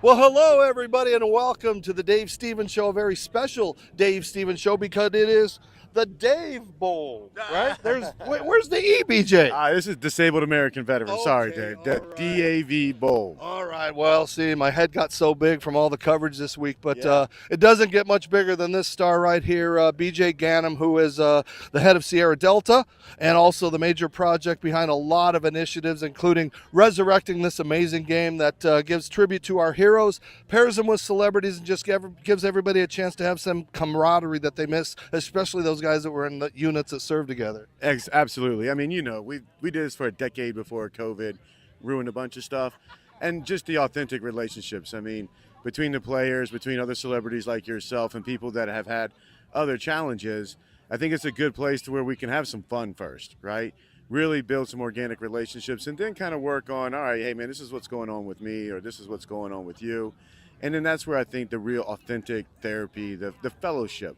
Well, hello, everybody, and welcome to the Dave Stevens Show, a very special Dave Stevens Show because it is the Dave Bowl, right? Where's the EBJ? This is Disabled American Veteran. Sorry, Okay, Dave. all The right. DAV Bowl. All right. Well, see, my head got so big from all the coverage this week, but Yeah. it doesn't get much bigger than this star right here, BJ Ganem, who is the head of Sierra Delta and also the major project behind a lot of initiatives, including resurrecting this amazing game that gives tribute to our heroes, pairs them with celebrities, and just gives everybody a chance to have some camaraderie that they miss, especially those guys that were in the units that served together. Absolutely. I mean, we did this for a decade before COVID ruined a bunch of stuff. And just the authentic relationships. I mean, between the players, between other celebrities like yourself and people that have had other challenges, I think it's a good place to where we can have some fun first, right? Really build some organic relationships and then kind of work on, all right, hey, man, this is what's going on with me or this is what's going on with you. And then that's where I think the real authentic therapy, the fellowship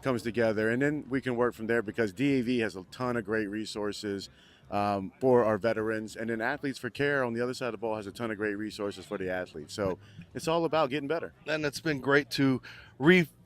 comes together. And then we can work from there because DAV has a ton of great resources for our veterans. And then Athletes for Care on the other side of the ball has a ton of great resources for the athletes. So it's all about getting better. And it's been great to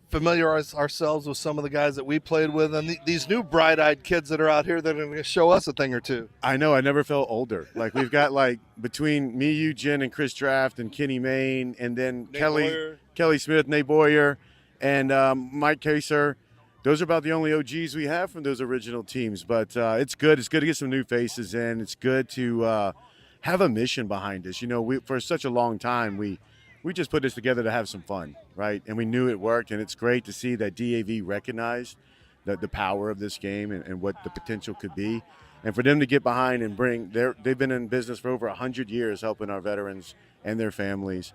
familiarize ourselves with some of the guys that we played with and these new bright-eyed kids that are out here that are going to show us a thing or two. I know. I never felt older. Like we've got between me, you, Jen, and Chris Draft and Kenny Mayne and then Kelly Smith, Nate Boyer, and Mike Kacer. Those are about the only OGs we have from those original teams. But it's good. It's good to get some new faces in. It's good to have a mission behind us. For such a long time, we just put this together to have some fun, right? And we knew it worked. And it's great to see that DAV recognized the power of this game and what the potential could be. And for them to get behind and they've been in business for over 100 years helping our veterans and their families.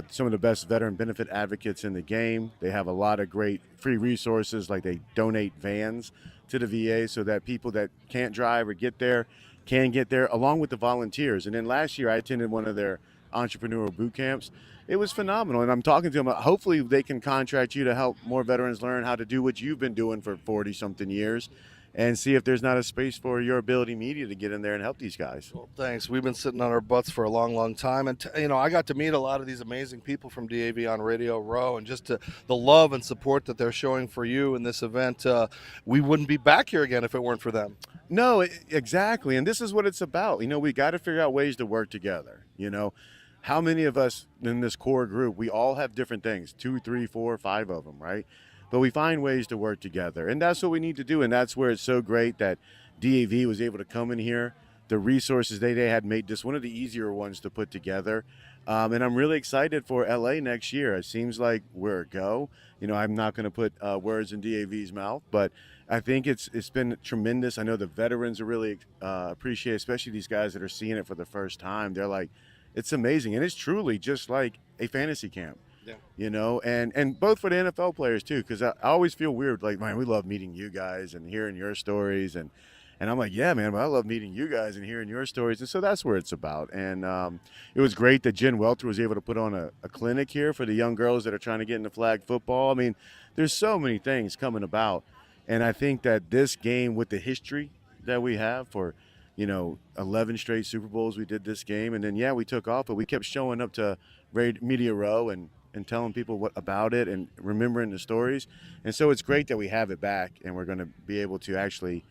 Some of the best veteran benefit advocates in the game. They have a lot of great free resources, like they donate vans to the VA so that people that can't drive or get there can get there, along with the volunteers. And then last year I attended one of their entrepreneurial boot camps. It was phenomenal, and I'm talking to them. Hopefully they can contract you to help more veterans learn how to do what you've been doing for 40-something years and see if there's not a space for your ability media to get in there and help these guys. Well, thanks. We've been sitting on our butts for a long, long time. And, I got to meet a lot of these amazing people from DAV on Radio Row, and just the love and support that they're showing for you in this event. We wouldn't be back here again if it weren't for them. No, exactly. And this is what it's about. We got to figure out ways to work together. How many of us in this core group, we all have different things, 2, 3, 4, 5 of them, right? But we find ways to work together, and that's what we need to do. And that's where it's so great that DAV was able to come in here. The resources they had made this one of the easier ones to put together. And I'm really excited for LA next year. It seems like we're a go. I'm not going to put words in DAV's mouth, but I think it's been tremendous. I know the veterans are really appreciate, especially these guys that are seeing it for the first time. They're like, it's amazing, and it's truly just like a fantasy camp. Yeah. And both for the NFL players too, because I always feel weird, like, man, we love meeting you guys and hearing your stories, and I'm like, yeah, man, but I love meeting you guys and hearing your stories, and so that's where it's about. And it was great that Jen Welter was able to put on a clinic here for the young girls that are trying to get into flag football. I mean, there's so many things coming about, and I think that this game, with the history that we have for 11 straight Super Bowls, we did this game, and then we took off, but we kept showing up to Media Row and telling people what about it and remembering the stories. And so it's great that we have it back, and we're going to be able to actually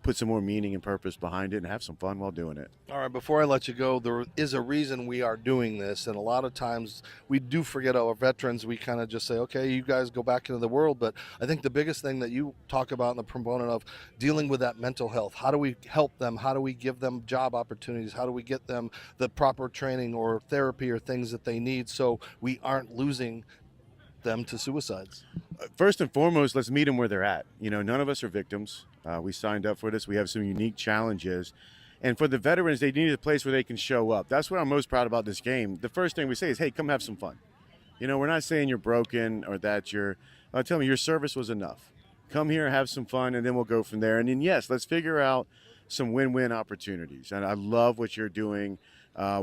put some more meaning and purpose behind it and have some fun while doing it. All right, before I let you go, there is a reason we are doing this, and a lot of times we do forget our veterans. We kind of just say, okay, you guys go back into the world, but I think the biggest thing that you talk about in the proponent of dealing with that mental health, how do we help them? How do we give them job opportunities? How do we get them the proper training or therapy or things that they need so we aren't losing them to suicides? First and foremost, let's meet them where they're at. None of us are victims. We signed up for this. We have some unique challenges. And for the veterans, they need a place where they can show up. That's what I'm most proud about this game. The first thing we say is, hey, come have some fun. We're not saying you're broken or that tell me your service was enough. Come here, have some fun, and then we'll go from there. And then, yes, let's figure out some win-win opportunities. And I love what you're doing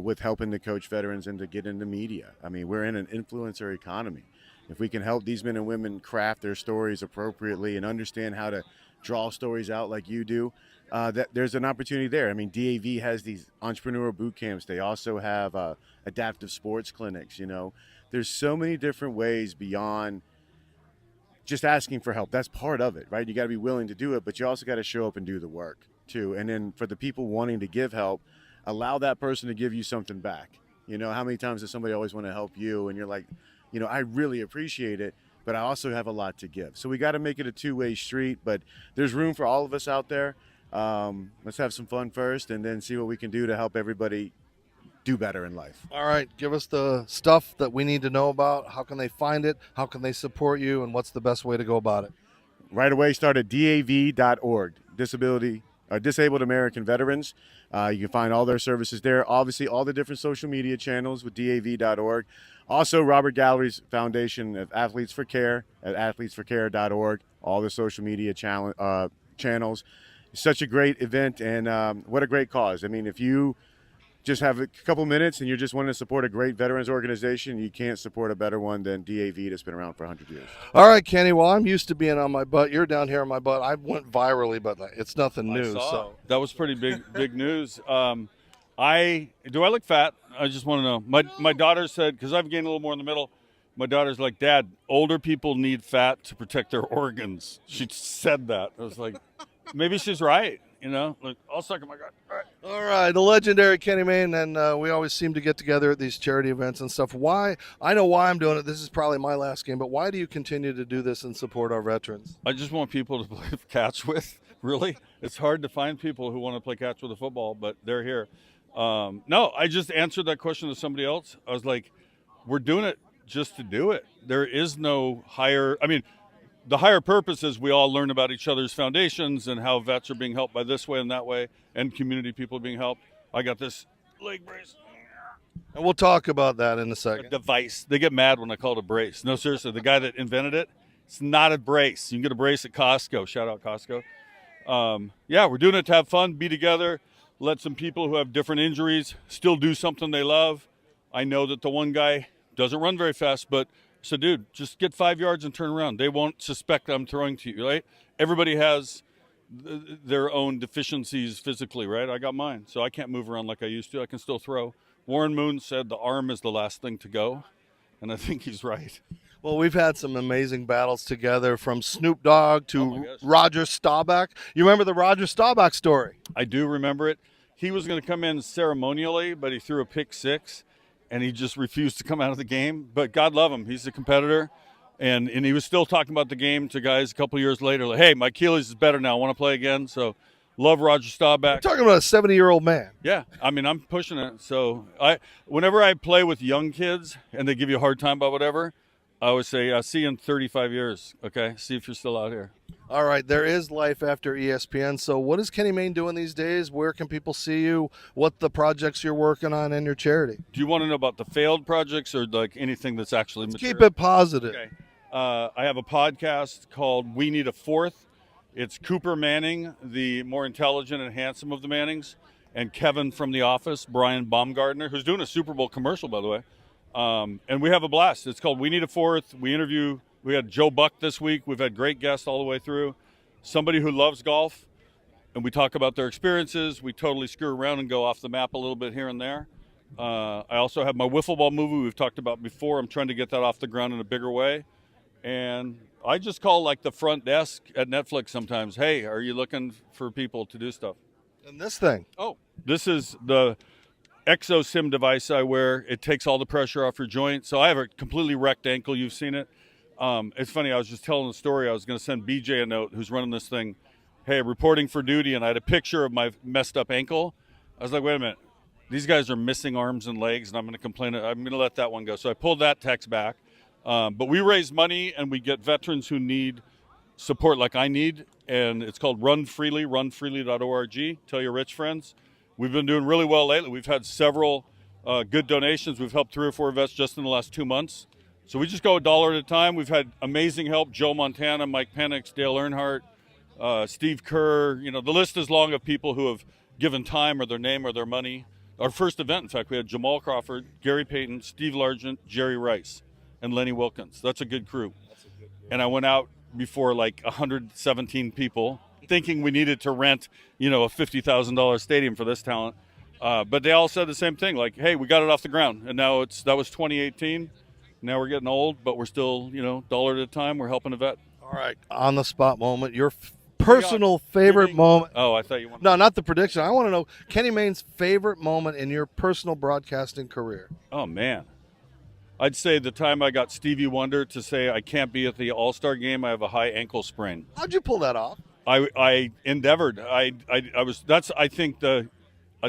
with helping to coach veterans and to get into media. I mean, we're in an influencer economy. If we can help these men and women craft their stories appropriately and understand how to draw stories out like you do, that there's an opportunity there. I mean, DAV has these entrepreneurial boot camps. They also have adaptive sports clinics. There's so many different ways beyond just asking for help. That's part of it, right? You got to be willing to do it, but you also got to show up and do the work too. And then for the people wanting to give help, allow that person to give you something back. How many times does somebody always want to help you and you're like, I really appreciate it, but I also have a lot to give. So we got to make it a two-way street, but there's room for all of us out there. Let's have some fun first and then see what we can do to help everybody do better in life. All right, give us the stuff that we need to know about. How can they find it? How can they support you? And what's the best way to go about it? Right away, start at DAV.org, Disabled American Veterans. You can find all their services there. Obviously, all the different social media channels with DAV.org. Also, Robert Gallery's Foundation of Athletes for Care at athletesforcare.org. All the social media channels. It's such a great event, and what a great cause. I mean, if you just have a couple minutes and you're just wanting to support a great veterans organization, you can't support a better one than DAV that's been around for 100 years. All right, Kenny. Well, I'm used to being on my butt. You're down here on my butt. I went virally, but it's nothing new. So that was pretty big news. Do I look fat? I just want to know. My daughter said, because I've gained a little more in the middle, my daughter's like, Dad, older people need fat to protect their organs. She said that. I was like, maybe she's right. Like, I'll suck at my gut. All right, the legendary Kenny Mayne, and we always seem to get together at these charity events and stuff. Why? I know why I'm doing it. This is probably my last game, but why do you continue to do this and support our veterans? I just want people to play catch with, really. It's hard to find people who want to play catch with a football, but they're here. No, I just answered that question to somebody else. I was like, we're doing it just to do it. There is no higher, the higher purpose is we all learn about each other's foundations and how vets are being helped by this way and that way, and community people being helped. I got this leg brace. And we'll talk about that in a second. A device. They get mad when I call it a brace. No, seriously, the guy that invented it, it's not a brace. You can get a brace at Costco. Shout out Costco. Yeah, we're doing it to have fun, be together, let some people who have different injuries still do something they love. I know that the one guy doesn't run very fast, but so, dude, just get 5 yards and turn around. They won't suspect I'm throwing to you, right? Everybody has their own deficiencies physically, right? I got mine, so I can't move around like I used to. I can still throw. Warren Moon said the arm is the last thing to go, and I think he's right. Well, we've had some amazing battles together, from Snoop Dogg to Roger Staubach. You remember the Roger Staubach story? I do remember it. He was going to come in ceremonially, but he threw a pick six. And he just refused to come out of the game. But God love him. He's a competitor. And he was still talking about the game to guys a couple years later. Like, hey, my Achilles is better now. I want to play again. So love Roger Staubach. You're talking about a 70-year-old man. Yeah. I'm pushing it. So whenever I play with young kids and they give you a hard time about whatever, I always say, I'll see you in 35 years. Okay? See if you're still out here. All right, there is life after ESPN. So what is Kenny Mayne doing these days? Where can people see you? What the projects you're working on and your charity? Do you want to know about the failed projects or like anything that's actually material? Keep it positive. Okay. I have a podcast called We Need a Fourth. It's Cooper Manning, the more intelligent and handsome of the Mannings, and Kevin from The Office, Brian Baumgartner, who's doing a Super Bowl commercial, by the way. And we have a blast. It's called We Need a Fourth. We had Joe Buck this week. We've had great guests all the way through. Somebody who loves golf, and we talk about their experiences. We totally screw around and go off the map a little bit here and there. I also have my wiffle ball movie we've talked about before. I'm trying to get that off the ground in a bigger way. And I just call like the front desk at Netflix sometimes. Hey, are you looking for people to do stuff? And this thing. Oh, this is the ExoSim device I wear. It takes all the pressure off your joint. So I have a completely wrecked ankle. You've seen it. It's funny, I was just telling the story. I was going to send BJ a note, who's running this thing. Hey, reporting for duty, and I had a picture of my messed up ankle. I was like, wait a minute. These guys are missing arms and legs, and I'm going to complain. I'm going to let that one go. So I pulled that text back. But we raise money, and we get veterans who need support like I need, and it's called Run Freely, runfreely.org. Tell your rich friends. We've been doing really well lately. We've had several good donations. We've helped 3 or 4 vets just in the last 2 months. So we just go $1 at a time. We've had amazing help. Joe Montana, Mike Penix, Dale Earnhardt, Steve Kerr. The list is long of people who have given time or their name or their money. Our first event, in fact, we had Jamal Crawford, Gary Payton, Steve Largent, Jerry Rice. and Lenny Wilkins. That's a good crew. And I went out before like 117 people, thinking we needed to rent, a $50,000 stadium for this talent. But they all said the same thing, like, hey, we got it off the ground. And now that was 2018. Now we're getting old, but we're still, dollar at a time. We're helping a vet. All right, on the spot moment, your personal favorite moment. Oh, I thought you wanted. No, not the prediction. I want to know Kenny Mayne's favorite moment in your personal broadcasting career. Oh, man. I'd say the time I got Stevie Wonder to say I can't be at the All-Star game. I have a high ankle sprain. How'd you pull that off? I endeavored. I was. That's, I think, a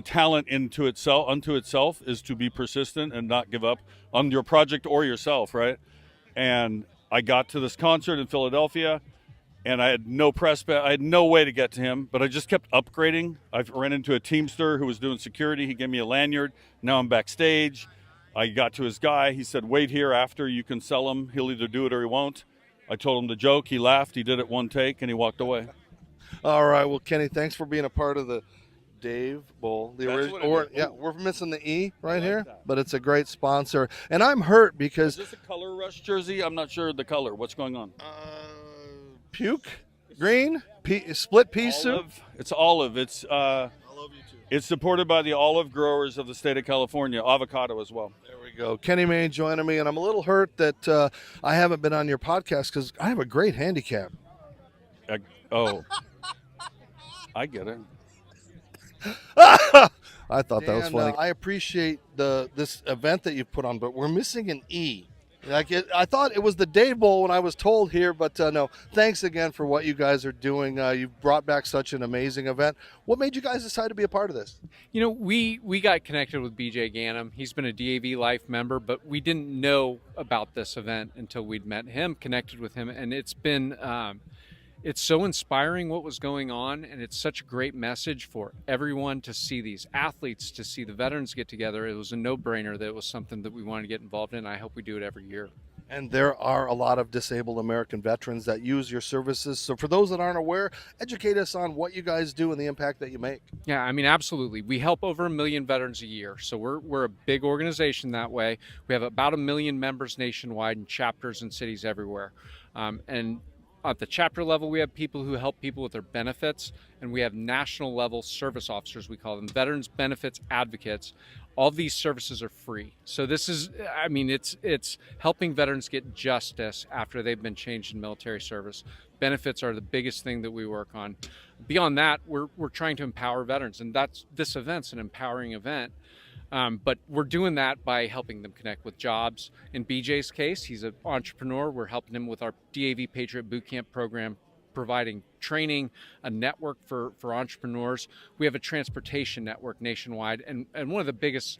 talent unto itself is to be persistent and not give up on your project or yourself, right? And I got to this concert in Philadelphia, and I had no I had no way to get to him, but I just kept upgrading. I ran into a Teamster who was doing security. He gave me a lanyard. Now I'm backstage. I got to his guy. He said, wait here after. You can sell him. He'll either do it or he won't. I told him the joke. He laughed. He did it one take, and he walked away. All right. Well, Kenny, thanks for being a part of the DAV Bowl. We're missing the E right here, but it's a great sponsor. And I'm hurt because... Is this a Color Rush jersey? I'm not sure the color. What's going on? Puke? Green? Split pea soup? It's olive. It's It's supported by the olive growers of the state of California, avocado as well. There we go. Kenny Mayne joining me, and I'm a little hurt that I haven't been on your podcast because I have a great handicap. I get it. I thought that was funny. I appreciate this event that you put on, but we're missing an E. I thought it was the DAV Bowl when I was told here, but no. Thanks again for what you guys are doing. You've brought back such an amazing event. What made you guys decide to be a part of this? We got connected with BJ Ganem. He's been a DAV Life member, but we didn't know about this event until we'd met him, connected with him, and it's been it's so inspiring what was going on, and it's such a great message for everyone to see these athletes, to see the veterans get together. It was a no-brainer that it was something that we wanted to get involved in. I hope we do it every year. And there are a lot of disabled American veterans that use your services. So for those that aren't aware, educate us on what you guys do and the impact that you make. Yeah, I mean, absolutely. We help over 1 million veterans a year. So we're a big organization that way. We have about 1 million members nationwide and chapters in cities everywhere. And at the chapter level, we have people who help people with their benefits, and we have national level service officers, we call them, veterans benefits advocates. All these services are free. So this is, I mean, it's helping veterans get justice after they've been changed in military service. Benefits are the biggest thing that we work on. Beyond that, we're trying to empower veterans, and this event's an empowering event. But we're doing that by helping them connect with jobs. In BJ's case, he's an entrepreneur. We're helping him with our DAV Patriot Bootcamp program, providing training, a network for entrepreneurs. We have a transportation network nationwide, and one of the biggest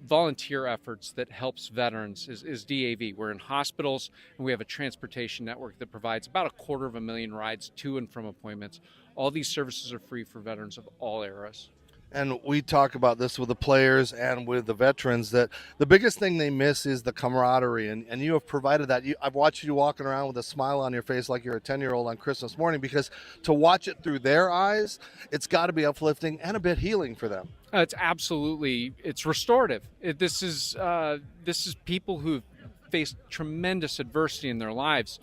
volunteer efforts that helps veterans is DAV. We're in hospitals, and we have a transportation network that provides about 250,000 rides to and from appointments. All these services are free for veterans of all eras. And we talk about this with the players and with the veterans, that the biggest thing they miss is the camaraderie. And you have provided that. I've watched you walking around with a smile on your face like you're a 10-year-old on Christmas morning, because to watch it through their eyes, it's got to be uplifting and a bit healing for them. It's restorative. This is people who've faced tremendous adversity in their lives,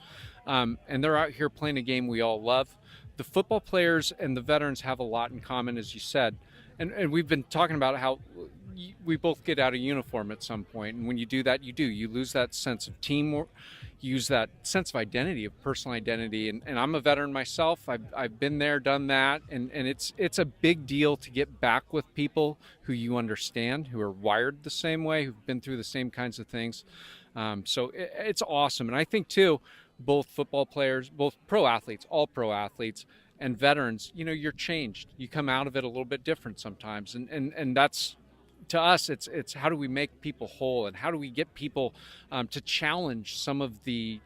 and they're out here playing a game we all love. The football players and the veterans have a lot in common, as you said. And we've been talking about how we both get out of uniform at some point. And when you do that, you lose that sense of teamwork, you use that sense of identity, of personal identity. And I'm a veteran myself. I've been there, done that. And it's a big deal to get back with people who you understand, who are wired the same way, who've been through the same kinds of things. So it's awesome. And I think, too, both football players, both pro athletes, all pro athletes, and veterans, you're changed. You come out of it a little bit different sometimes. And that's, to us, it's how do we make people whole, and how do we get people to challenge some of the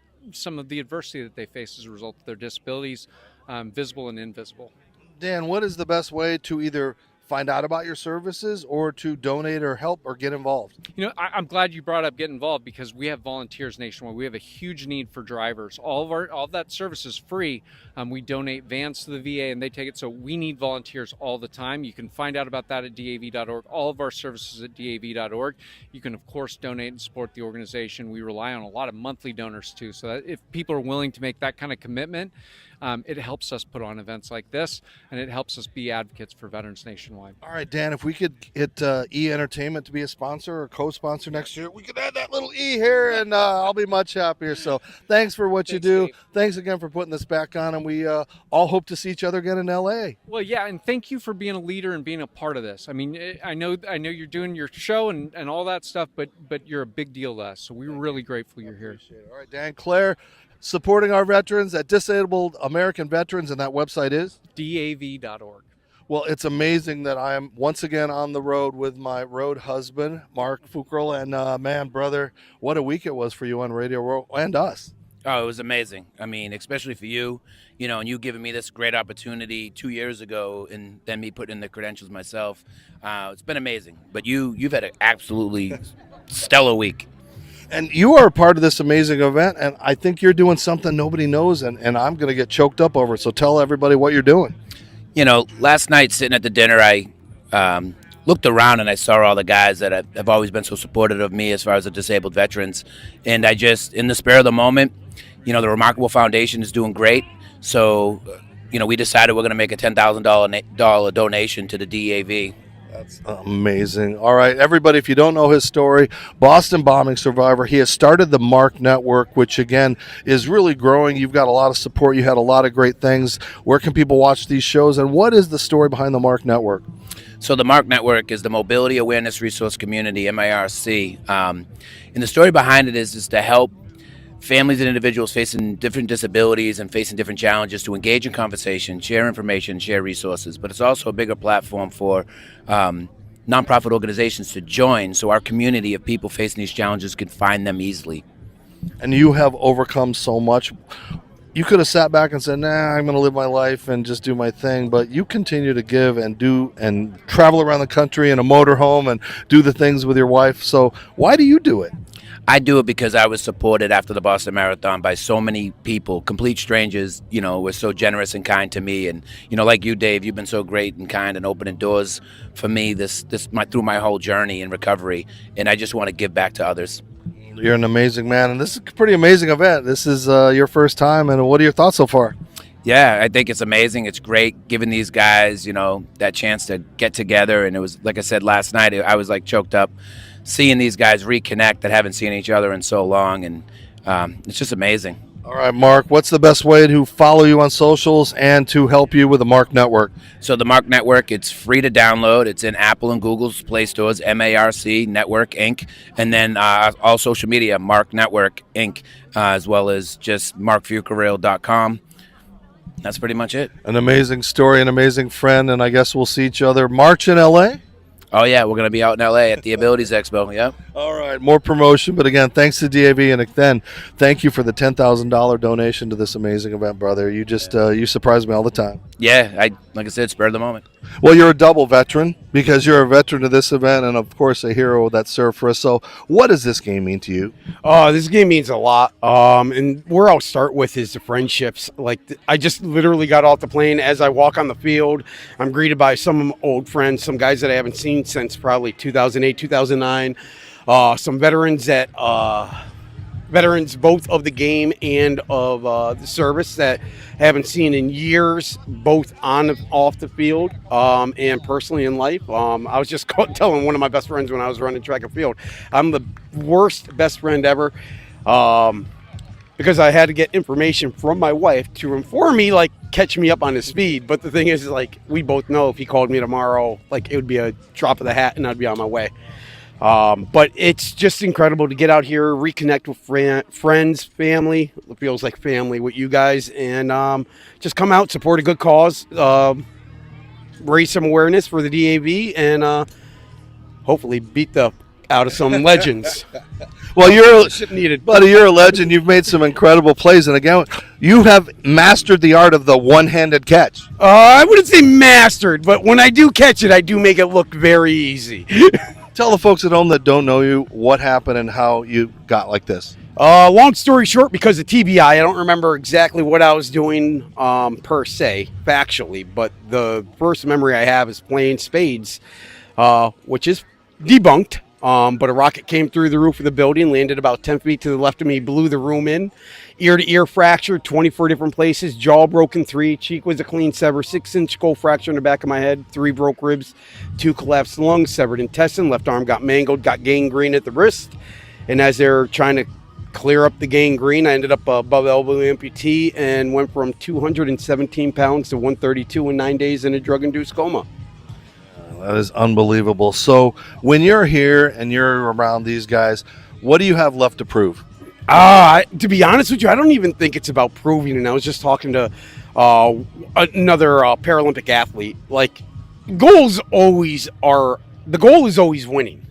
adversity that they face as a result of their disabilities, visible and invisible. Dan, what is the best way to either find out about your services or to donate or help or get involved? I'm glad you brought up get involved, because we have volunteers nationwide. We have a huge need for drivers. All of that service is free. We donate vans to the VA and they take it. So we need volunteers all the time. You can find out about that at DAV.org. All of our services at DAV.org. You can, of course, donate and support the organization. We rely on a lot of monthly donors too. So that if people are willing to make that kind of commitment, it helps us put on events like this, and it helps us be advocates for veterans nationwide. All right, Dan, if we could get E Entertainment to be a sponsor or co-sponsor next year, we could add that little E here, and I'll be much happier. So thanks for what you do. Dave. Thanks again for putting this back on, and we all hope to see each other again in L.A. Well, yeah, and thank you for being a leader and being a part of this. I mean, I know you're doing your show and all that stuff, but you're a big deal to us, so we're really grateful you're here. All right, Dan, Clare, supporting our veterans at Disabled American Veterans, and that website is? DAV.org. Well, it's amazing that I am once again on the road with my road husband, Mark Fuckrell, and man, brother, what a week it was for you on Radio World and us. Oh, it was amazing. I mean, especially for you, and you giving me this great opportunity 2 years ago, and then me putting in the credentials myself. It's been amazing. But you've had an absolutely stellar week. And you are a part of this amazing event, and I think you're doing something nobody knows, and I'm going to get choked up over it. So tell everybody what you're doing. Last night sitting at the dinner, I looked around and I saw all the guys that have always been so supportive of me as far as the disabled veterans. And I just, in the spur of the moment, the Remarkable Foundation is doing great. So, we decided we're going to make a $10,000 donation to the DAV. That's amazing. All right, everybody, if you don't know his story, Boston bombing survivor, he has started the Mark Network, which, again, is really growing. You've got a lot of support. You had a lot of great things. Where can people watch these shows, and what is the story behind the Mark Network? So the Mark Network is the Mobility Awareness Resource Community, MARC. And the story behind it is to help families and individuals facing different disabilities and facing different challenges to engage in conversation, share information, share resources. But it's also a bigger platform for nonprofit organizations to join, so our community of people facing these challenges can find them easily. And you have overcome so much. You could have sat back and said, nah, I'm going to live my life and just do my thing. But you continue to give and do and travel around the country in a motorhome and do the things with your wife. So why do you do it? I do it because I was supported after the Boston Marathon by so many people, complete strangers, were so generous and kind to me. And, like you, Dave, you've been so great and kind and opening doors for me through my whole journey in recovery. And I just want to give back to others. You're an amazing man, and this is a pretty amazing event. This is your first time, and what are your thoughts so far? Yeah, I think it's amazing. It's great giving these guys, that chance to get together. And it was, like I said last night, I was like choked up seeing these guys reconnect that haven't seen each other in so long, and it's just amazing. All right, Mark, what's the best way to follow you on socials and to help you with the Mark Network? So the Mark Network, it's free to download. It's in Apple and Google's Play Stores, MARC Network Inc. And then all social media, Mark Network Inc., as well as just markfuckrell.com. That's pretty much it. An amazing story, an amazing friend, and I guess we'll see each other March in L.A.? Oh, yeah, we're going to be out in L.A. at the Abilities Expo, yep. All right, more promotion. But again, thanks to DAV, and then thank you for the $10,000 donation to this amazing event, brother. You just you surprise me all the time. Yeah, like I said, spur of the moment. Well, you're a double veteran because you're a veteran of this event and, of course, a hero that served for us. So what does this game mean to you? This game means a lot. And where I'll start with is the friendships. I just literally got off the plane. As I walk on the field, I'm greeted by some old friends, some guys that I haven't seen since probably 2008, 2009. Some veterans veterans both of the game and of the service that I haven't seen in years, both on and off the field, and personally in life. I was just telling one of my best friends when I was running track and field, I'm the worst best friend ever, because I had to get information from my wife to inform me, catch me up on his speed. But the thing is, we both know if he called me tomorrow, it would be a drop of the hat and I'd be on my way. But it's just incredible to get out here, reconnect with friends, family. It feels like family with you guys, and just come out, support a good cause, raise some awareness for the DAV, and hopefully beat the out of some legends. Well, you're Needed. buddy, you're a legend. You've made some incredible plays, and again, you have mastered the art of the one-handed catch. I wouldn't say mastered, but when I do catch it, I do make it look very easy. Tell the folks at home that don't know you what happened and how you got like this. Long story short, because of TBI, I don't remember exactly what I was doing per se, factually, but the first memory I have is playing spades, which is debunked. But a rocket came through the roof of the building, landed about 10 feet to the left of me, blew the room in. Ear-to-ear fracture, 24 different places, jaw broken 3, cheek was a clean sever, 6-inch skull fracture in the back of my head, 3 broke ribs, 2 collapsed lungs, severed intestine, left arm got mangled, got gangrene at the wrist. And as they're trying to clear up the gangrene, I ended up above elbow amputee and went from 217 pounds to 132 in 9 days in a drug-induced coma. That is unbelievable. So when you're here and you're around these guys, what do you have left to prove? To be honest with you, I don't even think it's about proving. And I was just talking to another Paralympic athlete. Like, the goal is always winning.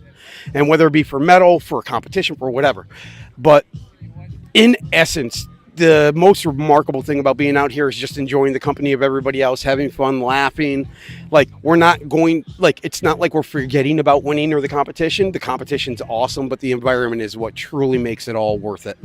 And whether it be for medal, for a competition, for whatever. But in essence, the most remarkable thing about being out here is just enjoying the company of everybody else, having fun, laughing. Like, it's not like we're forgetting about winning or the competition. The competition's awesome, but the environment is what truly makes it all worth it.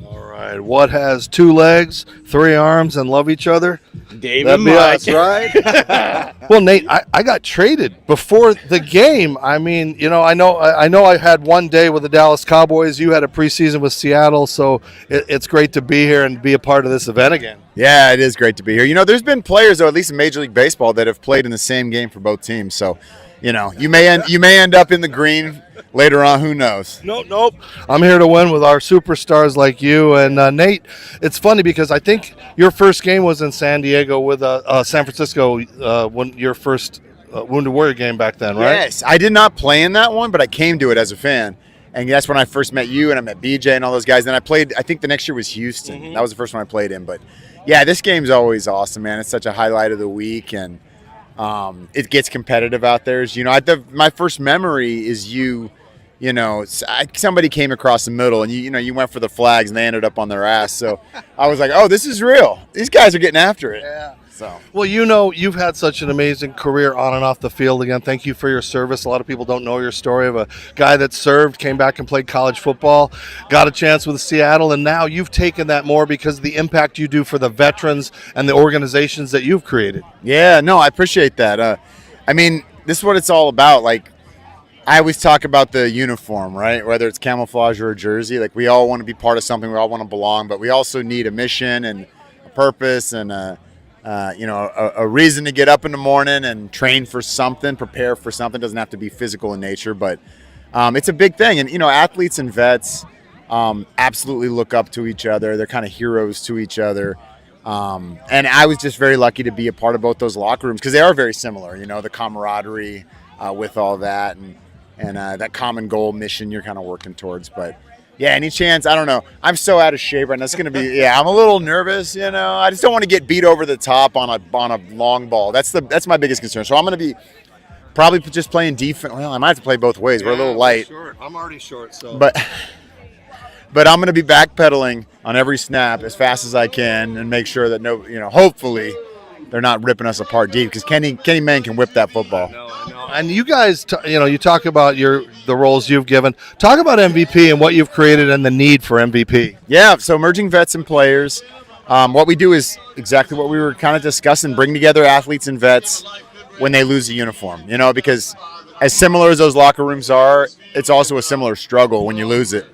All right. What has 2 legs, 3 arms, and love each other? Dave That'd and be Mike. us, right? Well, Nate, I got traded before the game. I mean, I know I had one day with the Dallas Cowboys. You had a preseason with Seattle, so it's great to be here and be a part of this event again. Yeah, it is great to be here. There's been players, though, at least in Major League Baseball, that have played in the same game for both teams. So, you may end up in the green later on. Who knows? Nope. I'm here to win with our superstars like you. And Nate, it's funny because I think your first game was in San Diego with San Francisco when your first Wounded Warrior game back then, right? Yes, I did not play in that one, but I came to it as a fan. And that's when I first met you, and I met BJ and all those guys. Then I played, I think the next year was Houston. Mm-hmm. That was the first one I played in. But, yeah, this game's always awesome, man. It's such a highlight of the week, and it gets competitive out there. My first memory is somebody came across the middle, and you went for the flags, and they ended up on their ass. So I was like, oh, this is real. These guys are getting after it. Yeah. So. Well, you've had such an amazing career on and off the field. Again, thank you for your service. A lot of people don't know your story of a guy that served, came back and played college football, got a chance with Seattle, and now you've taken that more because of the impact you do for the veterans and the organizations that you've created. Yeah, no, I appreciate that. This is what it's all about. Like, I always talk about the uniform, right? Whether it's camouflage or a jersey, like, we all want to be part of something. We all want to belong, but we also need a mission and a purpose and a reason to get up in the morning and train for something, prepare for something. It doesn't have to be physical in nature, but it's a big thing. And, athletes and vets absolutely look up to each other. They're kind of heroes to each other. And I was just very lucky to be a part of both those locker rooms because they are very similar, the camaraderie with all that and that common goal mission you're kind of working towards. But yeah, any chance? I don't know. I'm so out of shape right now. It's going to be, I'm a little nervous, I just don't want to get beat over the top on a long ball. That's my biggest concern. So I'm going to be probably just playing defense. Well, I might have to play both ways. We're a little light. Short. I'm already short, so. But I'm going to be backpedaling on every snap as fast as I can and make sure that hopefully they're not ripping us apart deep because Kenny Mayne can whip that football. I know. And you guys, you talk about the roles you've given. Talk about MVP and what you've created and the need for MVP. Yeah, so merging vets and players. What we do is exactly what we were kind of discussing, bring together athletes and vets when they lose a uniform, because as similar as those locker rooms are, it's also a similar struggle when you lose it.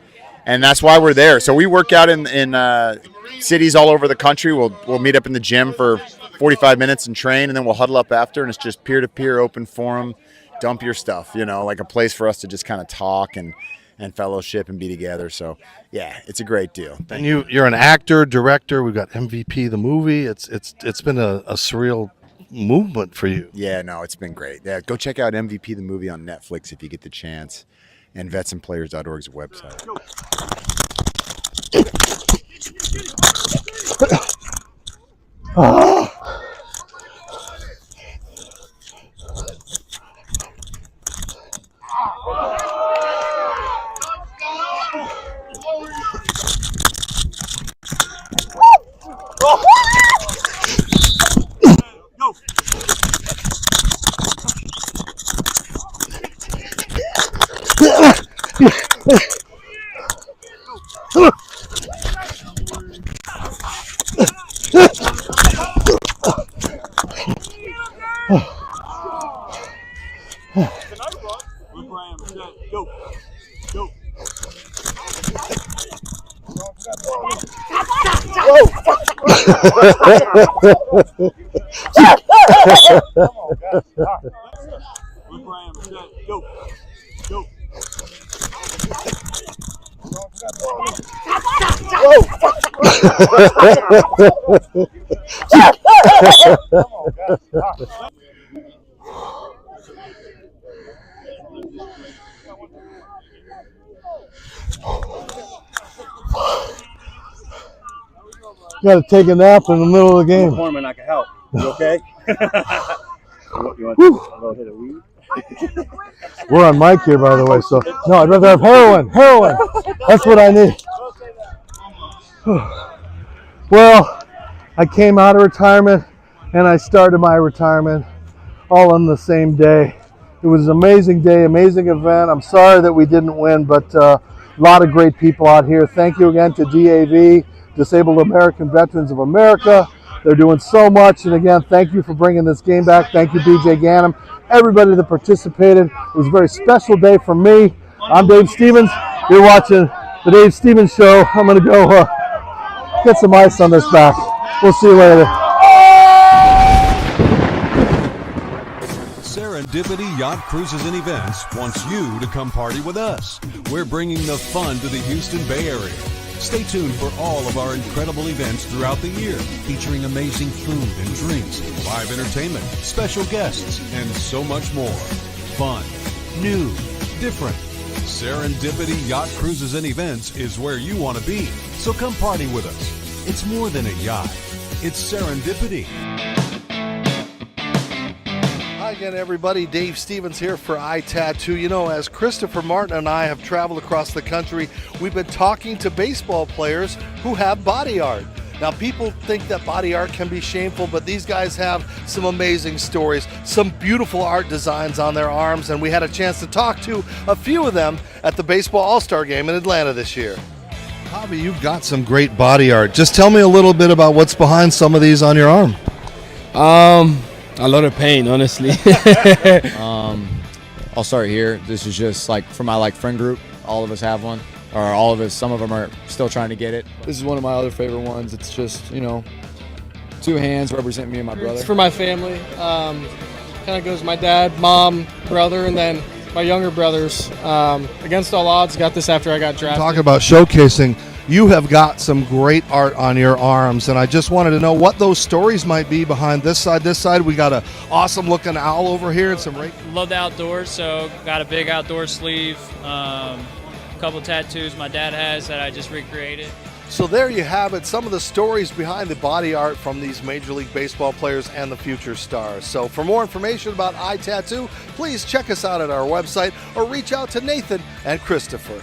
And that's why we're there. So we work out in cities all over the country. We'll meet up in the gym for 45 minutes and train, and then we'll huddle up after, and it's just peer-to-peer, open forum, dump your stuff, like a place for us to just kind of talk and fellowship and be together. So, yeah, it's a great deal. And you're an actor, director. We've got MVP, the movie. It's been a surreal movement for you. Yeah, no, it's been great. Yeah, go check out MVP, the movie on Netflix if you get the chance, and vetsandplayers.org is a website. Got to take a nap in the middle of the game. Foreman, I can help. You okay? You want to go hit a weed? We're on mic here, by the way. So no, I'd rather have heroin. Heroin. That's what I need. Well, I came out of retirement and I started my retirement all on the same day. It was an amazing day, amazing event. I'm sorry that we didn't win, but a lot of great people out here. Thank you again to DAV, Disabled American Veterans of America. They're doing so much. And again, thank you for bringing this game back. Thank you, BJ Ganem, everybody that participated. It was a very special day for me. I'm Dave Stevens. You're watching the Dave Stevens Show. I'm going to go get some ice on this back. We'll see you later. Serendipity Yacht Cruises and Events wants you to come party with us. We're bringing the fun to the Houston Bay Area. Stay tuned for all of our incredible events throughout the year, featuring amazing food and drinks, live entertainment, special guests, and so much more. Fun, new, different. Serendipity Yacht Cruises and Events is where you want to be. So come party with us. It's more than a yacht. It's serendipity. Hi again, everybody. Dave Stevens here for iTattoo. You know, as Christopher Martin and I have traveled across the country, we've been talking to baseball players who have body art. Now, people think that body art can be shameful, but these guys have some amazing stories, some beautiful art designs on their arms, and we had a chance to talk to a few of them at the Baseball All-Star Game in Atlanta this year. Javi, you've got some great body art. Just tell me a little bit about what's behind some of these on your arm. A lot of pain, honestly. I'll start here. This is just like for my friend group. All of us have one, or all of us. Some of them are still trying to get it. This is one of my other favorite ones. It's just, you know, two hands represent me and my brother. It's for my family. Kind of goes my dad, mom, brother, and then my younger brothers. Against all odds, got this after I got drafted. Talk about showcasing. You have got some great art on your arms, and I just wanted to know what those stories might be behind this side. This side, we got an awesome-looking owl over here and some. Love the outdoors, so got a big outdoor sleeve, a couple tattoos my dad has that I just recreated. So there you have it, some of the stories behind the body art from these Major League Baseball players and the future stars. So for more information about iTattoo, please check us out at our website or reach out to Nathan and Christopher.